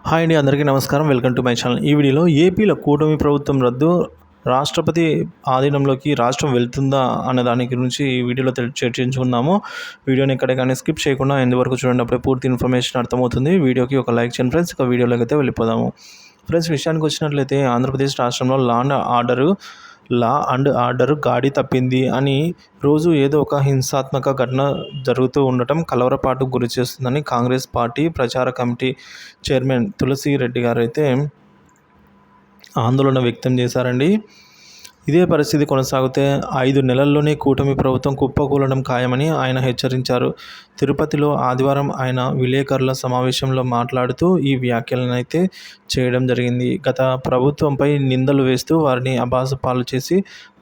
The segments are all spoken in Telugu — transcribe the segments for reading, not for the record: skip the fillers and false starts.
హాయ్ అండి, అందరికీ నమస్కారం. Welcome to my channel. ఈ వీడియోలో ఏపీలో కూటమి ప్రభుత్వం రద్దు, రాష్ట్రపతి ఆధీనంలోకి రాష్ట్రం వెళ్తుందా అనే దాని గురించి ఈ వీడియోలో చర్చించుకుందాము. వీడియోని ఎక్కడ కానీ స్కిప్ చేయకుండా ఎండ్ వరకు చూడండి, అప్పుడే పూర్తి ఇన్ఫర్మేషన్ అర్థమవుతుంది. వీడియోకి ఒక లైక్ చేయండి ఫ్రెండ్స్. ఇక వీడియోలోకి అయితే వెళ్ళిపోదాము. ఫ్రెండ్స్, విషయానికి వచ్చినట్లయితే ఆంధ్రప్రదేశ్ రాష్ట్రంలో లా అండ్ ఆర్డర్ గాడి తప్పింది అని రోజు ఏదో ఒక హింసాత్మక ఘటన జరుగుతూ ఉండటం కలవరపాటుకు గురి చేస్తుందని కాంగ్రెస్ పార్టీ ప్రచార కమిటీ చైర్మన్ తులసిరెడ్డి గారు అయితే ఆందోళన వ్యక్తం చేశారండి. ఇదే పరిస్థితి కొనసాగితే 5 నెలల్లోనే కూటమి ప్రభుత్వం కుప్పకూలడం ఖాయమని ఆయన హెచ్చరించారు. తిరుపతిలో ఆదివారం ఆయన విలేకరుల సమావేశంలో మాట్లాడుతూ ఈ వ్యాఖ్యలనైతే చేయడం జరిగింది. గత ప్రభుత్వంపై నిందలు వేస్తూ వారిని అబాసుపాలు చేసి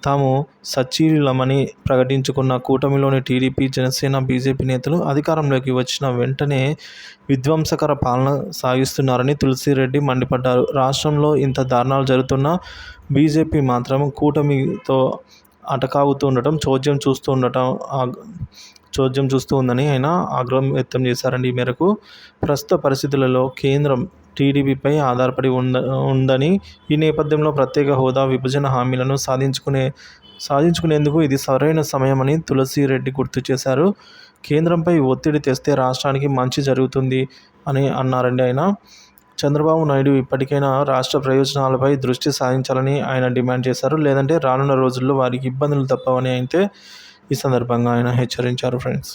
తాము సచ్చీలులమని ప్రకటించుకున్న కూటమిలోని టీడీపీ, జనసేన, బీజేపీ నేతలు అధికారంలోకి వచ్చిన వెంటనే విధ్వంసకర పాలన సాగిస్తున్నారని తులసిరెడ్డి మండిపడ్డారు. రాష్ట్రంలో ఇంత దారుణాలు జరుగుతున్నా బీజేపీ మాత్రం కూటమితో అటకాగుతుండటం చోద్యం చూస్తూ ఉందని ఆయన ఆగ్రహం వ్యక్తం చేశారండి. ఈ మేరకు ప్రస్తుత పరిస్థితులలో కేంద్రం టీడీపీపై ఆధారపడి ఉందని, ఈ నేపథ్యంలో ప్రత్యేక హోదా, విభజన హామీలను సాధించుకునేందుకు ఇది సరైన సమయమని తులసిరెడ్డి గుర్తు చేశారు. కేంద్రంపై ఒత్తిడి తెస్తే రాష్ట్రానికి మంచి జరుగుతుంది అని అన్నారండి ఆయన. చంద్రబాబు నాయుడు ఇప్పటికైనా రాష్ట్ర ప్రయోజనాలపై దృష్టి సారించాలని ఆయన డిమాండ్ చేశారు. లేదంటే రానున్న రోజుల్లో వారికి ఇబ్బందులు తప్పవని అయితే ఈ సందర్భంగా ఆయన హెచ్చరించారు ఫ్రెండ్స్.